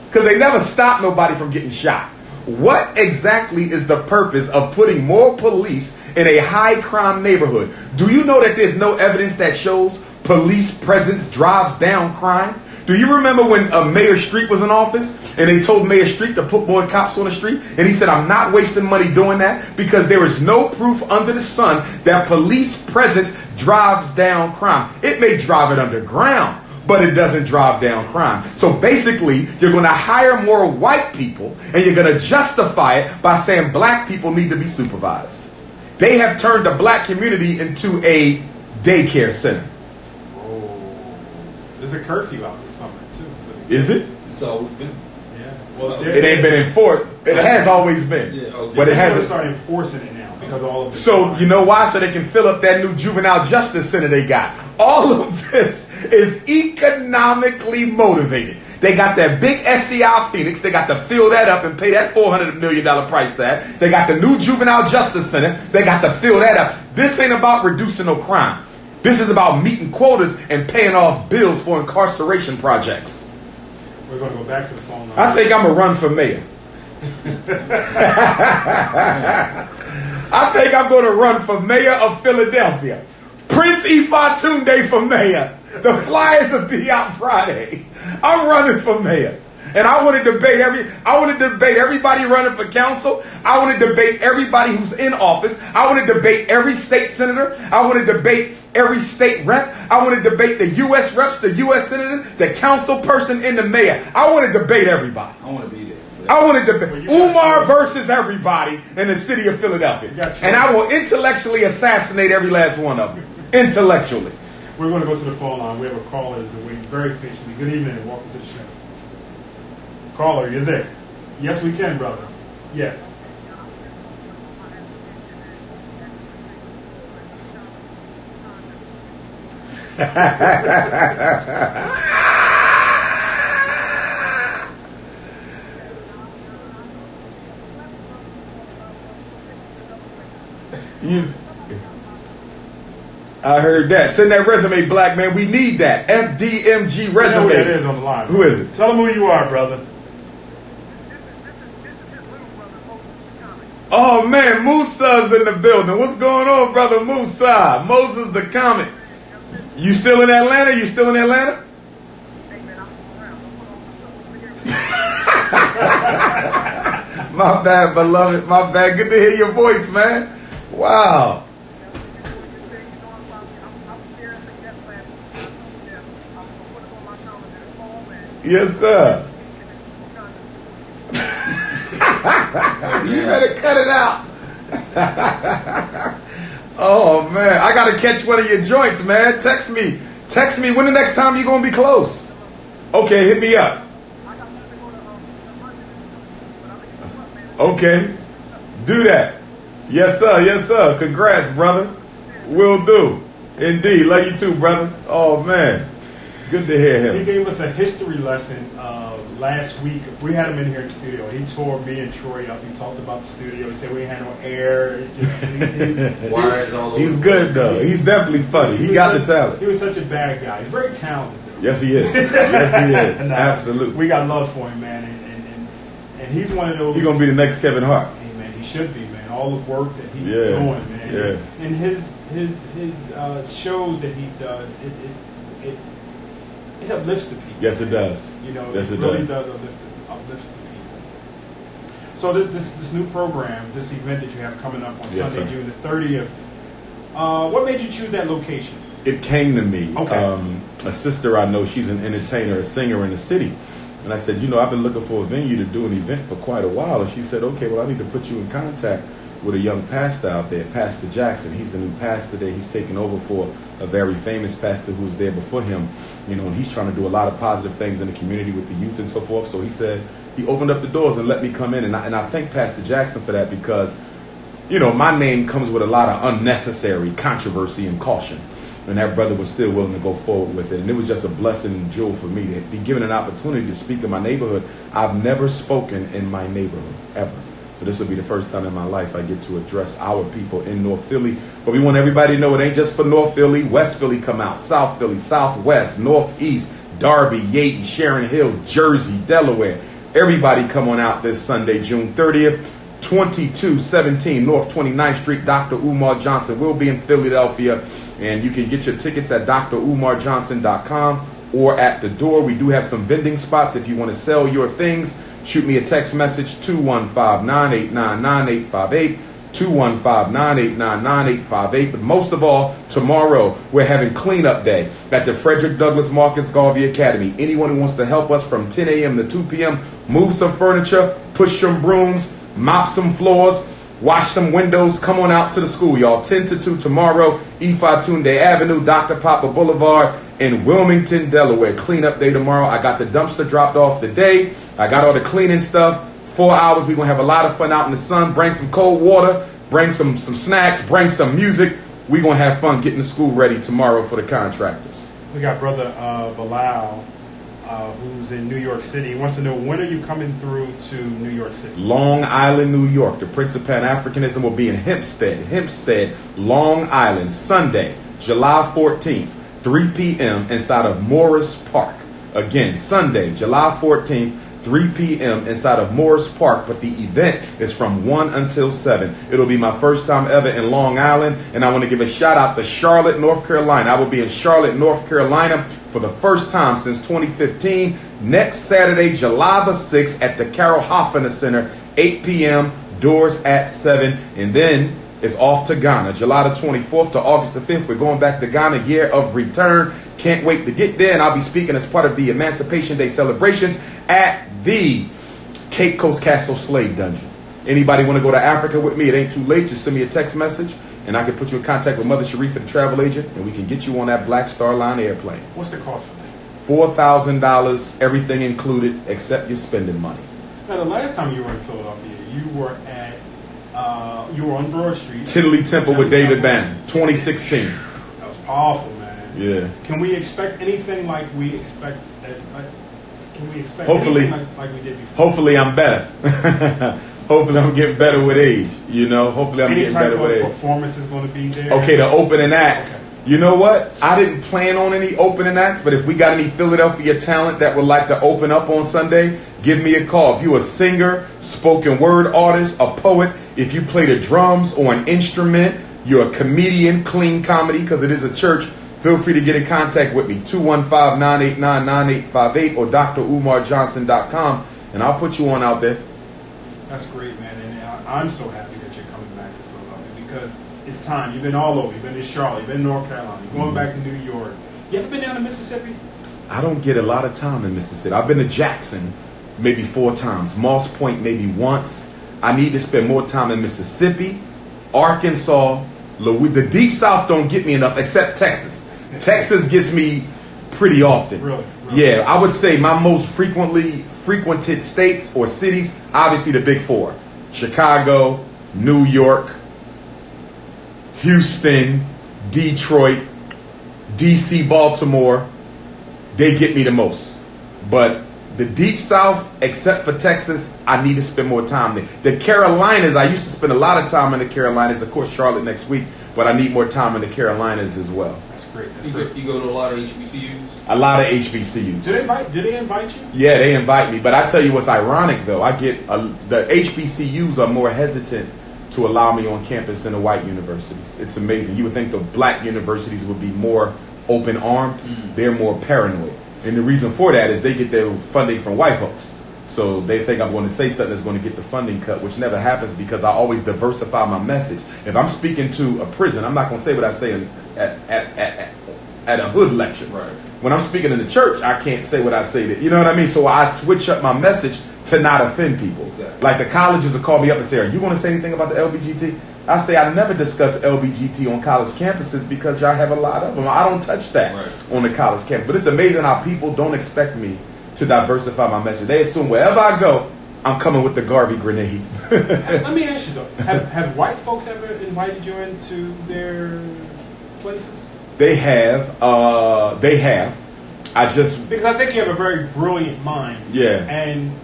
Because they never stop nobody from getting shot. What exactly is the purpose of putting more police in a high crime neighborhood? Do you know that there's no evidence that shows police presence drives down crime? Do you remember when Mayor Street was in office and they told Mayor Street to put more cops on the street? And he said, I'm not wasting money doing that because there is no proof under the sun that police presence drives down crime. It may drive it underground, but it doesn't drive down crime. So basically, you're going to hire more white people and you're going to justify it by saying black people need to be supervised. They have turned the black community into a daycare center. There's a curfew out this summer too. Is it? So it's been. Yeah. Well, It ain't been enforced. It has always been. Yeah, okay. But it They're going to hasn't. start enforcing it now because of all of this. So you know why? So they can fill up that new juvenile justice center they got. All of this is economically motivated. They got that big SCI Phoenix. They got to fill that up and pay that $400 million price tag. They got the new Juvenile Justice Center. They got to fill that up. This ain't about reducing no crime. This is about meeting quotas and paying off bills for incarceration projects. We're going to go back to the phone line. I think I'm going to run for mayor. I think I'm going to run for mayor of Philadelphia. Prince Ifatunde for mayor. The flyers will be out Friday. I'm running for mayor. And I want to debate everybody running for council. I want to debate everybody who's in office. I want to debate every state senator. I want to debate every state rep. I want to debate the U.S. reps, the U.S. senators, the council person, and the mayor. I want to debate everybody. I want to be there. I want to debate Umar versus everybody in the city of Philadelphia. And I will intellectually assassinate every last one of them. Intellectually. We're going to go to the phone line. We have a caller that's been waiting very patiently. Good evening and welcome to the show. Caller, you're there. Yes, we can, brother. Yes. I heard that. Send that resume, black man. We need that. FDMG resume. You know who that is on the line. Who is it? Tell them who you are, brother. Oh man, Musa's in the building. What's going on, brother Musa? Moses the Comet. You still in Atlanta? You still in Atlanta? My bad, beloved. My bad. Good to hear your voice, man. Wow. Yes, sir. You better cut it out. Oh man, I gotta catch one of your joints, man. Text me when the next time you're gonna be close. Okay, hit me up. Okay, do that. Yes sir. Congrats, brother. Will do. Indeed. Love you too, brother. Oh man, good to hear him. He gave us a history lesson last week. We had him in here in the studio. He tore me and Troy up. He talked about the studio. He said we had no air. Wires all over. He's good though. He's definitely funny. He got the talent. He was such a bad guy. He's very talented though. Yes, he is. Yes, he is. Absolutely. We got love for him, man. And he's one of those. He's gonna be the next Kevin Hart. Hey, man, he should be, man. All the work that he's Yeah. doing, man. Yeah. And his shows that he does, it uplifts the people. Yes, it does. You know, Yes, it it really does. does uplift the people. So this new program, this event that you have coming up on Yes, Sunday, sir. June the 30th, what made you choose that location? It came to me. Okay. A sister I know, she's an entertainer, a singer in the city. And I said, I've been looking for a venue to do an event for quite a while. And she said, okay, well, I need to put you in contact with a young pastor out there, Pastor Jackson. He's the new pastor there. He's taking over for a very famous pastor who was there before him. And he's trying to do a lot of positive things in the community with the youth and so forth. So he said, he opened up the doors and let me come in. And I thank Pastor Jackson for that because, my name comes with a lot of unnecessary controversy and caution. And that brother was still willing to go forward with it. And it was just a blessing and jewel for me to be given an opportunity to speak in my neighborhood. I've never spoken in my neighborhood, ever. So this will be the first time in my life I get to address our people in North Philly. But we want everybody to know it ain't just for North Philly. West Philly come out. South Philly, Southwest, Northeast, Darby, Yaden, Sharon Hill, Jersey, Delaware. Everybody come on out this Sunday, June 30th. 2217 North 29th Street. Dr. Umar Johnson will be in Philadelphia, and you can get your tickets at drumarjohnson.com or at the door. We do have some vending spots if you want to sell your things. Shoot me a text message 215-989-9858, 215-989-9858. But most of all, tomorrow we're having cleanup day at the Frederick Douglass Marcus Garvey Academy. Anyone who wants to help us from 10 a.m. to 2 p.m. move some furniture, push some brooms, mop some floors, wash some windows. Come on out to the school, y'all. 10 to 2 tomorrow, Ifatunde Avenue, Dr. Papa Boulevard in Wilmington, Delaware. Cleanup day tomorrow. I got the dumpster dropped off today. I got all the cleaning stuff. 4 hours. We're going to have a lot of fun out in the sun. Bring some cold water. Bring some snacks. Bring some music. We're going to have fun getting the school ready tomorrow for the contractors. We got Brother Bilal who's in New York City. He wants to know, when are you coming through to New York City? Long Island, New York. The Prince of Pan-Africanism will be in Hempstead, Long Island, Sunday, July 14th, 3 p.m. inside of Morris Park. Again, Sunday, July 14th, 3 p.m. inside of Morris Park, but the event is from 1 until 7. It'll be my first time ever in Long Island, and I want to give a shout out to Charlotte, North Carolina. I will be in Charlotte, North Carolina for the first time since 2015. Next Saturday, July the 6th at the Carol Hoffner Center, 8 p.m., doors at 7, and then it's off to Ghana, July the 24th to August the 5th. We're going back to Ghana, year of return. Can't wait to get there, and I'll be speaking as part of the Emancipation Day celebrations at the Cape Coast Castle Slave Dungeon. Anybody want to go to Africa with me? It ain't too late. Just send me a text message, and I can put you in contact with Mother Sharifa, the travel agent, and we can get you on that Black Star Line airplane. What's the cost for that? $4,000, everything included, except your spending money. Now, the last time you were in Philadelphia, you were at you were on Broad Street. Tiddly Temple with David Bannon, 2016. That was powerful, man. Yeah. Can we expect anything like we expect? Can we expect Hopefully, anything like we did before? Hopefully I'm better. Hopefully I'm getting better with age. You know, hopefully I'm getting better with Any age. type of performance is going to be there. Okay, the opening acts. Okay. You know what? I didn't plan on any opening acts, but if we got any Philadelphia talent that would like to open up on Sunday, give me a call. If you're a singer, spoken word artist, a poet, if you play the drums or an instrument, you're a comedian, clean comedy, because it is a church, feel free to get in contact with me, 215-989-9858 or drumarjohnson.com, and I'll put you on out there. That's great, man. And I'm so happy that you're coming back to Philadelphia because it's time. You've been all over. You've been to Charlotte. You've been to North Carolina. You're going back to New York. You ever been down to Mississippi? I don't get a lot of time in Mississippi. I've been to Jackson maybe 4 times, Moss Point maybe once. I need to spend more time in Mississippi, Arkansas, the Deep South don't get me enough, except Texas. Texas gets me pretty often. Really? Yeah, I would say my most frequented states or cities, obviously the big 4. Chicago, New York, Houston, Detroit, DC, Baltimore, they get me the most. But the Deep South, except for Texas, I need to spend more time there. The Carolinas, I used to spend a lot of time in the Carolinas. Of course, Charlotte next week, but I need more time in the Carolinas as well. That's great. You go to a lot of HBCUs? A lot of HBCUs. Did they invite you? Yeah, they invite me. But I tell you what's ironic, though. The HBCUs are more hesitant to allow me on campus than the white universities. It's amazing. You would think the black universities would be more open-armed. They're more paranoid. And the reason for that is they get their funding from white folks. So they think I'm going to say something that's going to get the funding cut, which never happens because I always diversify my message. If I'm speaking to a prison, I'm not going to say what I say at a hood lecture. Right. When I'm speaking in the church, I can't say what I say. You know what I mean? So I switch up my message to not offend people. Exactly. Like the colleges will call me up and say, are you going to say anything about the LBGT? I say I never discuss LBGT on college campuses because y'all have a lot of them. I don't touch that on the college campus. But it's amazing how people don't expect me to diversify my message. They assume wherever I go, I'm coming with the Garvey grenade. Let me ask you though, have white folks ever invited you into their places? They have. Because I think you have a very brilliant mind. Yeah. And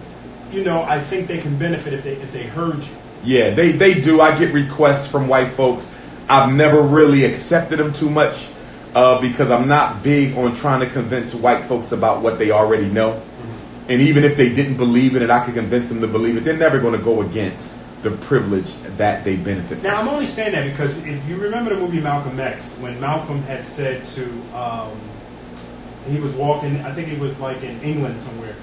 I think they can benefit if they heard you. Yeah, they do. I get requests from white folks. I've never really accepted them too much because I'm not big on trying to convince white folks about what they already know. Mm-hmm. And even if they didn't believe it and I could convince them to believe it, they're never going to go against the privilege that they benefit from. Now, I'm only saying that because if you remember the movie Malcolm X, when Malcolm had said to, he was walking, I think he was like in England somewhere.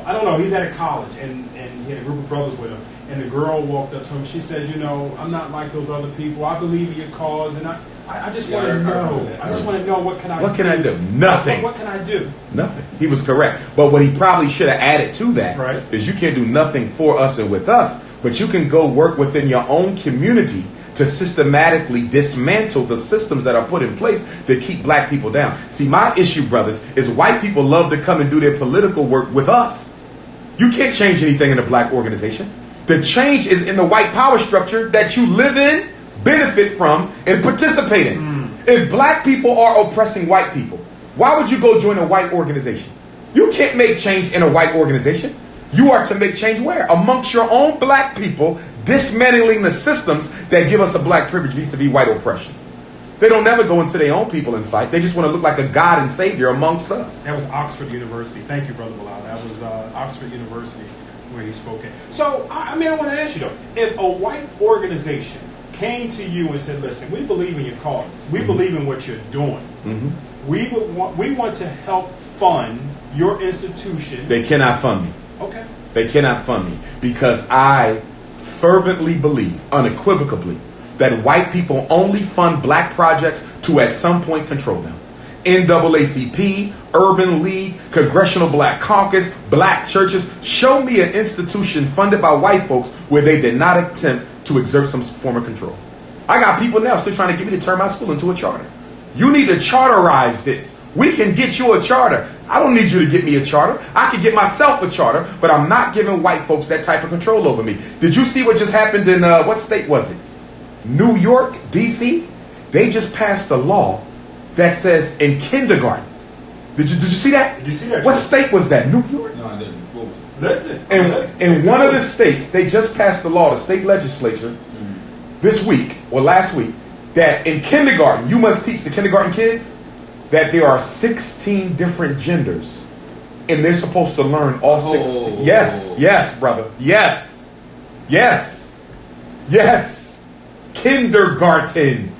I don't know, he's at a college and he had a group of brothers with him. And the girl walked up to him. She said, I'm not like those other people. I believe in your cause. And I just want to know. I just want to know what can I do? What can I do? Nothing. What can I do? Nothing. He was correct. But what he probably should have added to that is you can't do nothing for us and with us, but you can go work within your own community to systematically dismantle the systems that are put in place that keep black people down. See, my issue, brothers, is white people love to come and do their political work with us. You can't change anything in a black organization. The change is in the white power structure that you live in, benefit from, and participate in. If black people are oppressing white people, why would you go join a white organization? You can't make change in a white organization. You are to make change where? Amongst your own black people, dismantling the systems that give us a black privilege vis-a-vis white oppression. They don't never go into their own people and fight. They just want to look like a God and Savior amongst us. That was Oxford University. Thank you, Brother Bilal. That was Oxford University where he spoke at. So, I want to ask you though, if a white organization came to you and said, listen, we believe in your cause. We believe in what you're doing. We want to help fund your institution. They cannot fund me. Okay. They cannot fund me because I fervently believe, unequivocally, that white people only fund black projects to at some point control them. NAACP, Urban League, Congressional Black Caucus, black churches. Show me an institution funded by white folks where they did not attempt to exert some form of control. I got people now still trying to get me to turn my school into a charter. You need to charterize this. We can get you a charter. I don't need you to get me a charter. I can get myself a charter, but I'm not giving white folks that type of control over me. Did you see what just happened in, what state was it? New York, D.C.? They just passed a law that says in kindergarten. Did you see that? Did you see that? What state was that? New York? No, I didn't. Listen. In one of the states, they just passed the law, the state legislature, this week or last week, that in kindergarten, you must teach the kindergarten kids that there are 16 different genders. And they're supposed to learn all 16. Yes, brother. Yes. Kindergarten.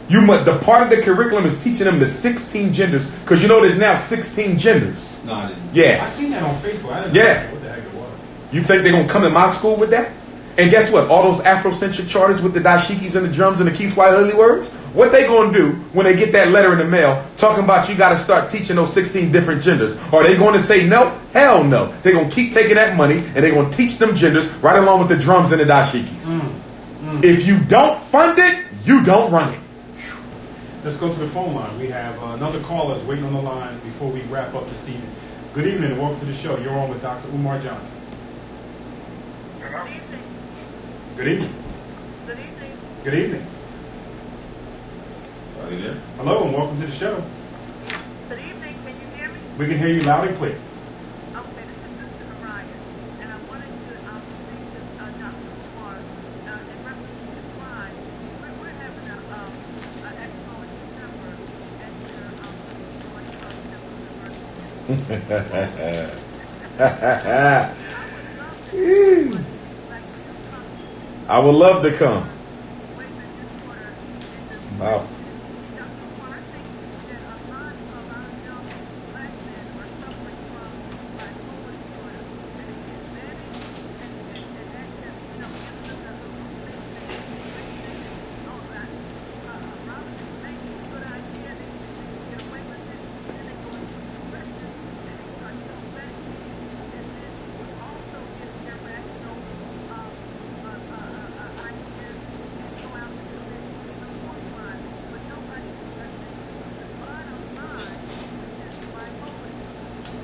The part of the curriculum is teaching them the 16 genders, because you know there's now 16 genders. No, I didn't. Yeah. I seen that on Facebook. I didn't know what the heck it was. You think they're going to come in my school with that? And guess what? All those Afrocentric charters with the dashikis and the drums and the Kiswahili words, what they going to do when they get that letter in the mail talking about you got to start teaching those 16 different genders? Are they going to say no? Hell no. They're going to keep taking that money and they're going to teach them genders right along with the drums and the dashikis. If you don't fund it, you don't run it. Let's go to the phone line. We have another caller that's waiting on the line before we wrap up this evening. Good evening and welcome to the show. You're on with Dr. Umar Johnson. Good evening. Good evening. Good evening. Good evening. Are you there? Hello and welcome to the show. Good evening. Can you hear me? We can hear you loud and clear. Okay, this is Sister Mariah, and I wanted to speak to Dr. Umar in reference to his line. We're having an expo in December at the I would love to come. Wow.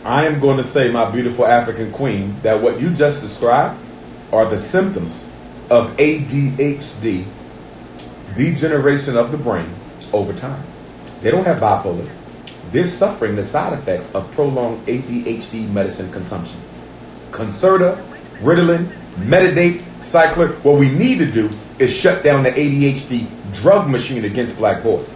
I am going to say, my beautiful African queen, that what you just described are the symptoms of ADHD, degeneration of the brain, over time. They don't have bipolar. They're suffering the side effects of prolonged ADHD medicine consumption. Concerta, Ritalin, Metadate, Cycler. What we need to do is shut down the ADHD drug machine against black boys.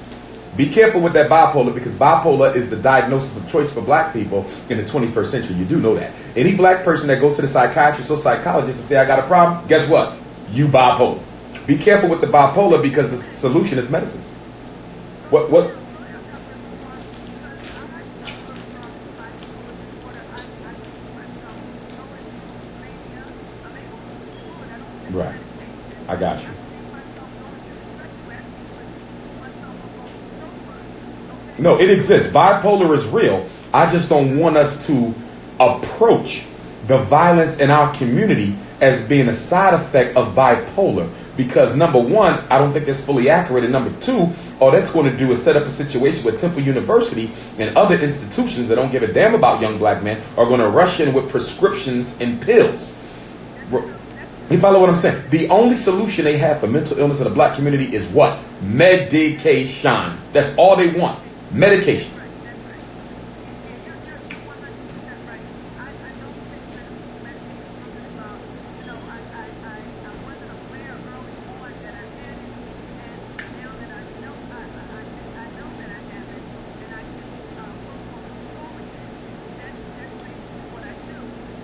Be careful with that bipolar, because bipolar is the diagnosis of choice for black people in the 21st century. You do know that. Any black person that goes to the psychiatrist or psychologist and say, I got a problem, guess what? You bipolar. Be careful with the bipolar, because the solution is medicine. What? Right. I got you. No, it exists. Bipolar is real. I just don't want us to approach the violence in our community as being a side effect of bipolar. Because number one, I don't think that's fully accurate. And number two, all that's going to do is set up a situation where Temple University and other institutions that don't give a damn about young black men are going to rush in with prescriptions and pills. You follow what I'm saying? The only solution they have for mental illness in the black community is what? Medication. That's all they want. Medication.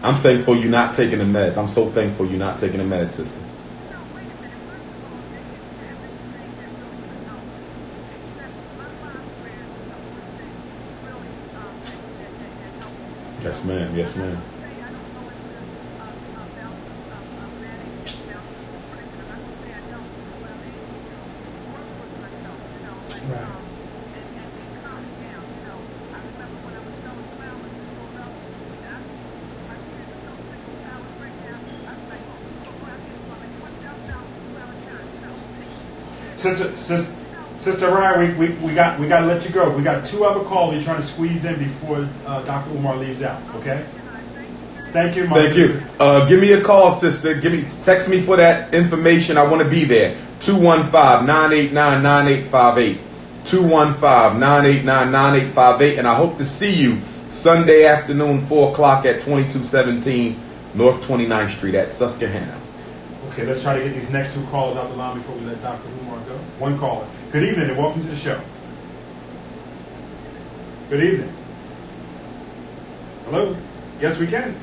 I'm thankful you're not taking the meds. I'm so thankful you're not taking the meds, sister. No, wait a minute. First of all, they didn't have anything that really would help. Except my mom read a couple of things really that helped me. Yes, ma'am. Yes, ma'am. I don't go into about managing about supporting them. I don't say I don't, but I'm able to work with myself, like Right. and calm down. I remember when I was selling flowers in Philadelphia, and my kids are so sick of flowers right now. I was like, oh, go out here and buy $1,000 flower shirts, Sister Ryan, we got to let you go. We got 2 other calls you're trying to squeeze in before Dr. Umar leaves out. Okay. Thank you, my Thank you. Give me a call, sister. Text me for that information. I want to be there. 215-989-9858. 215-989-9858. And I hope to see you Sunday afternoon, 4 o'clock at 2217 North 29th Street at Susquehanna. Okay, let's try to get these next 2 calls out the line before we let Dr. Umar go. One caller. Good evening and welcome to the show. Good evening. Hello? Yes, we can.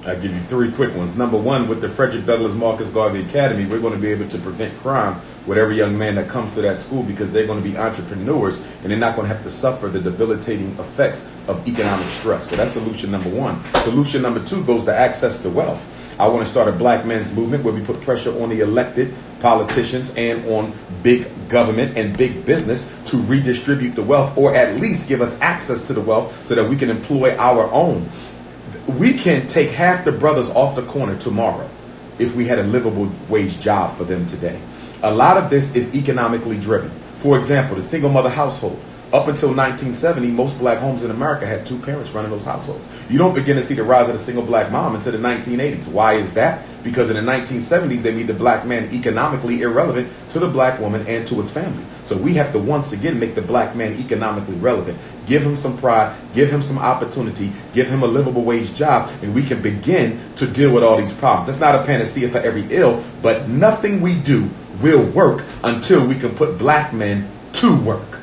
I'll give you 3 quick ones. Number 1, with the Frederick Douglass Marcus Garvey Academy, we're going to be able to prevent crime with every young man that comes to that school because they're going to be entrepreneurs and they're not going to have to suffer the debilitating effects of economic stress. So that's solution number 1. Solution number 2 goes to access to wealth. I want to start a black men's movement where we put pressure on the elected politicians and on big government and big business to redistribute the wealth, or at least give us access to the wealth so that we can employ our own. We can take half the brothers off the corner tomorrow if we had a livable wage job for them today. A lot of this is economically driven. For example, the single mother household. Up until 1970, most black homes in America had 2 parents running those households. You don't begin to see the rise of the single black mom until the 1980s. Why is that? Because in the 1970s, they made the black man economically irrelevant to the black woman and to his family. So we have to once again make the black man economically relevant. Give him some pride, give him some opportunity, give him a livable wage job, and we can begin to deal with all these problems. That's not a panacea for every ill, but nothing we do will work until we can put black men to work.